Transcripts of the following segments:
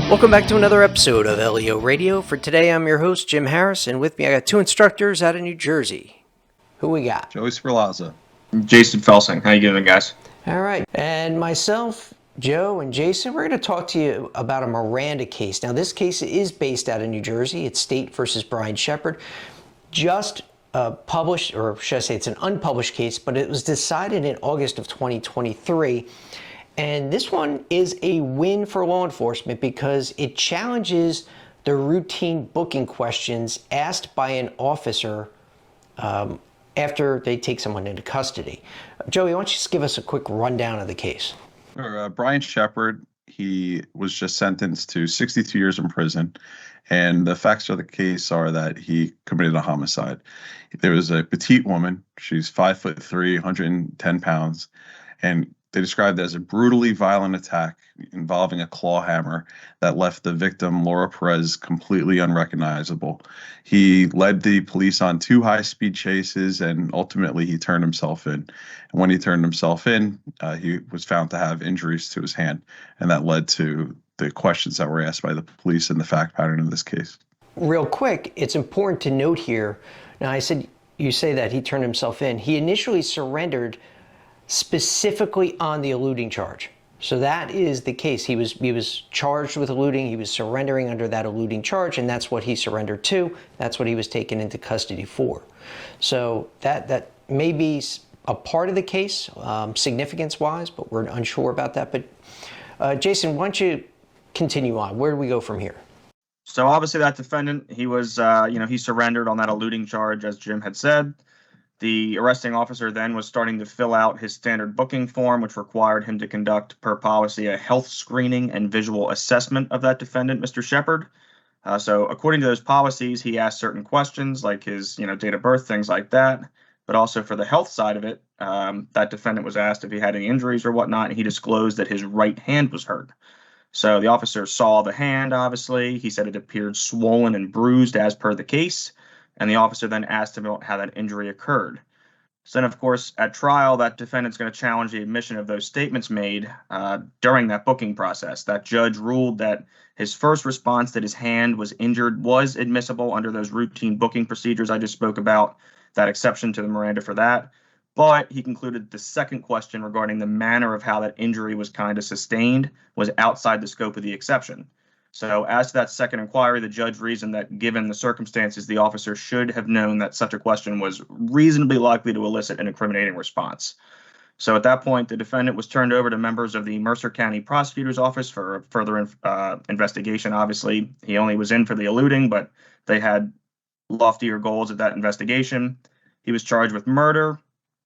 Welcome back to another episode of LEO Radio. For today, I'm your host, Jim Harris, and with me I got two instructors out of New Jersey. Who we got? Joey Sperlazza. Jason Felsing. How you doing, guys? All right. And myself, Joe, and Jason, we're going to talk to you about a Miranda case. Now, this case is based out of New Jersey. It's State versus Sheppard. Just published, or should I say it's an unpublished case, but it was decided in August of 2023. And this one is a win for law enforcement because it challenges the routine booking questions asked by an officer after they take someone into custody. Joey, why don't you just give us a quick rundown of the case? Brian Sheppard, he was just sentenced to 62 years in prison. And the facts of the case are that he committed a homicide. There was a petite woman. She's 5'3", 110 pounds. And they described it as a brutally violent attack involving a claw hammer that left the victim, Laura Perez, completely unrecognizable. He led the police on 2 high-speed chases, and ultimately he turned himself in. And when he turned himself in, he was found to have injuries to his hand, and that led to the questions that were asked by the police and the fact pattern in this case. Real quick, it's important to note here. Now, you say that he turned himself in. He initially surrendered specifically on the eluding charge. So that is the case. He was charged with eluding. He was surrendering under that eluding charge, and that's what he surrendered to. That's what he was taken into custody for. So that may be a part of the case, significance-wise, but we're unsure about that. But Jason, why don't you continue on? Where do we go from here? So obviously that defendant, he was, he surrendered on that eluding charge, as Jim had said. The arresting officer then was starting to fill out his standard booking form, which required him to conduct, per policy, a health screening and visual assessment of that defendant, Mr. Sheppard. So according to those policies, he asked certain questions like his, date of birth, things like that. But also for the health side of it, that defendant was asked if he had any injuries or whatnot, and he disclosed that his right hand was hurt. So the officer saw the hand, obviously. He said it appeared swollen and bruised as per the case. And the officer then asked him about how that injury occurred. So then, of course, at trial, that defendant's going to challenge the admission of those statements made during that booking process. That judge ruled that his first response that his hand was injured was admissible under those routine booking procedures I just spoke about, that exception to the Miranda for that. But he concluded the second question regarding the manner of how that injury was kind of sustained was outside the scope of the exception. So as to that second inquiry, the judge reasoned that given the circumstances, the officer should have known that such a question was reasonably likely to elicit an incriminating response. So at that point, the defendant was turned over to members of the Mercer County Prosecutor's Office for further investigation. Obviously, he only was in for the eluding, but they had loftier goals at that investigation. He was charged with murder,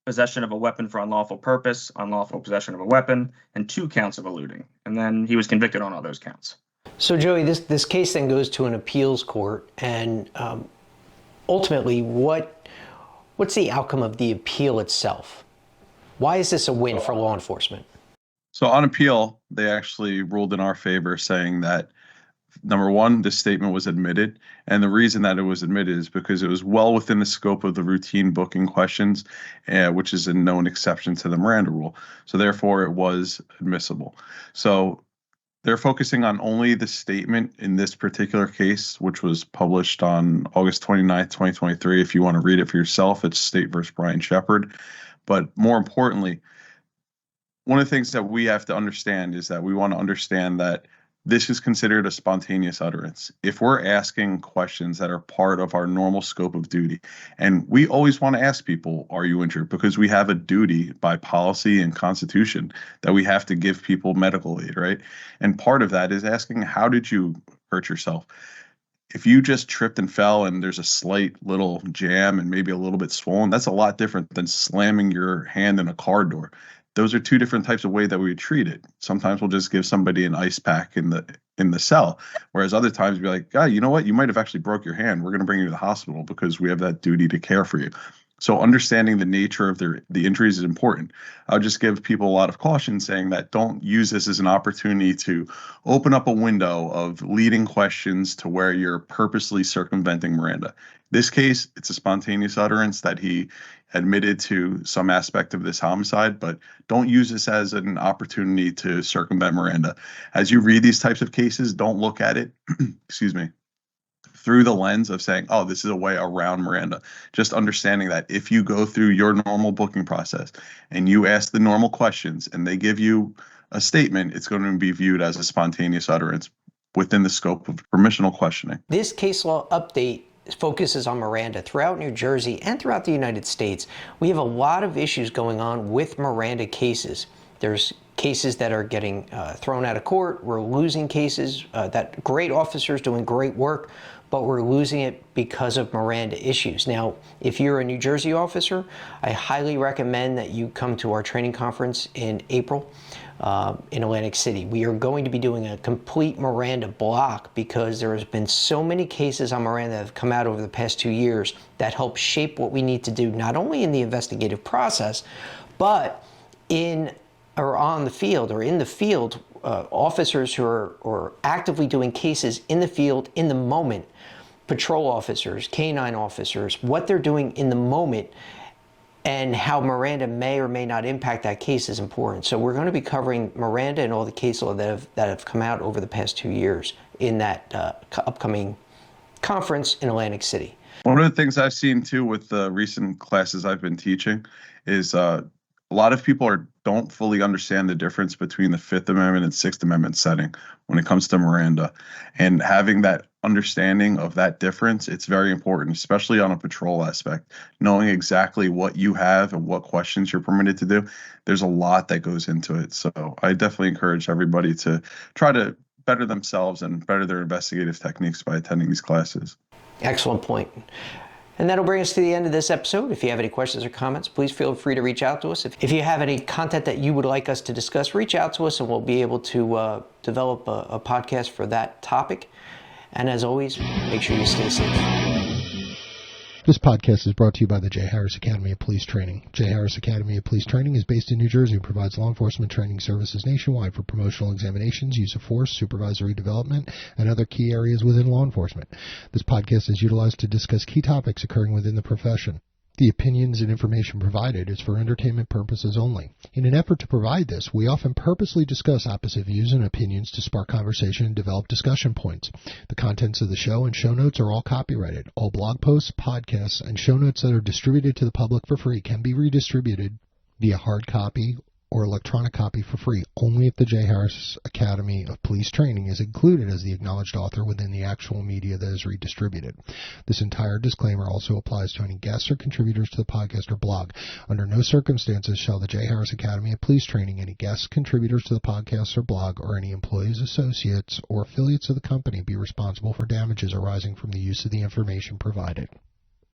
possession of a weapon for unlawful purpose, unlawful possession of a weapon, and 2 counts of eluding. And then he was convicted on all those counts. So, Joey, this case then goes to an appeals court, and ultimately, what's the outcome of the appeal itself? Why is this a win for law enforcement? So on appeal, they actually ruled in our favor, saying that, number one, this statement was admitted, and the reason that it was admitted is because it was well within the scope of the routine booking questions, which is a known exception to the Miranda rule. So therefore, it was admissible. So they're focusing on only the statement in this particular case, which was published on August 29th, 2023. If you want to read it for yourself, it's State versus Brian Sheppard. But more importantly, one of the things that we have to understand is that we want to understand that this is considered a spontaneous utterance. If we're asking questions that are part of our normal scope of duty, and we always want to ask people, are you injured? Because we have a duty by policy and constitution that we have to give people medical aid, right? And part of that is asking, how did you hurt yourself? If you just tripped and fell and there's a slight little jam and maybe a little bit swollen, that's a lot different than slamming your hand in a car door. Those are 2 different types of way that we would treat it. Sometimes we'll just give somebody an ice pack in the cell, whereas other times we'll be like, God, you know what? You might have actually broke your hand. We're going to bring you to the hospital because we have that duty to care for you. So understanding the nature of the injuries is important. I'll just give people a lot of caution saying that don't use this as an opportunity to open up a window of leading questions to where you're purposely circumventing Miranda. This case, it's a spontaneous utterance that he admitted to some aspect of this homicide, but don't use this as an opportunity to circumvent Miranda. As you read these types of cases, don't look at it, excuse me, through the lens of saying, oh, this is a way around Miranda. Just understanding that if you go through your normal booking process and you ask the normal questions and they give you a statement, it's going to be viewed as a spontaneous utterance within the scope of permissional questioning. This case law update focuses on Miranda. Throughout New Jersey and throughout the United States, we have a lot of issues going on with Miranda cases. There's cases that are getting thrown out of court. We're losing cases that great officers doing great work, but we're losing it because of Miranda issues. Now, if you're a New Jersey officer, I highly recommend that you come to our training conference in April in Atlantic City. We are going to be doing a complete Miranda block because there has been so many cases on Miranda that have come out over the past 2 years that help shape what we need to do, not only in the investigative process, but in or on the field or in the field, officers who are actively doing cases in the field in the moment, patrol officers, canine officers, what they're doing in the moment and how Miranda may or may not impact that case is important. So we're going to be covering Miranda and all the case law that have come out over the past 2 years in that upcoming conference in Atlantic City. One of the things I've seen too with the recent classes I've been teaching is a lot of people don't fully understand the difference between the Fifth Amendment and Sixth Amendment setting when it comes to Miranda. And having that understanding of that difference, it's very important, especially on a patrol aspect. Knowing exactly what you have and what questions you're permitted to do, there's a lot that goes into it. So I definitely encourage everybody to try to better themselves and better their investigative techniques by attending these classes. Excellent point. And that'll bring us to the end of this episode. If you have any questions or comments, please feel free to reach out to us. If you have any content that you would like us to discuss, reach out to us and we'll be able to develop a podcast for that topic. And as always, make sure you stay safe. This podcast is brought to you by the J. Harris Academy of Police Training. J. Harris Academy of Police Training is based in New Jersey and provides law enforcement training services nationwide for promotional examinations, use of force, supervisory development, and other key areas within law enforcement. This podcast is utilized to discuss key topics occurring within the profession. The opinions and information provided is for entertainment purposes only. In an effort to provide this, we often purposely discuss opposite views and opinions to spark conversation and develop discussion points. The contents of the show and show notes are all copyrighted. All blog posts, podcasts, and show notes that are distributed to the public for free can be redistributed via hard copy or electronic copy for free, only if the J. Harris Academy of Police Training is included as the acknowledged author within the actual media that is redistributed. This entire disclaimer also applies to any guests or contributors to the podcast or blog. Under no circumstances shall the J. Harris Academy of Police Training, any guests, contributors to the podcast or blog, or any employees, associates, or affiliates of the company be responsible for damages arising from the use of the information provided.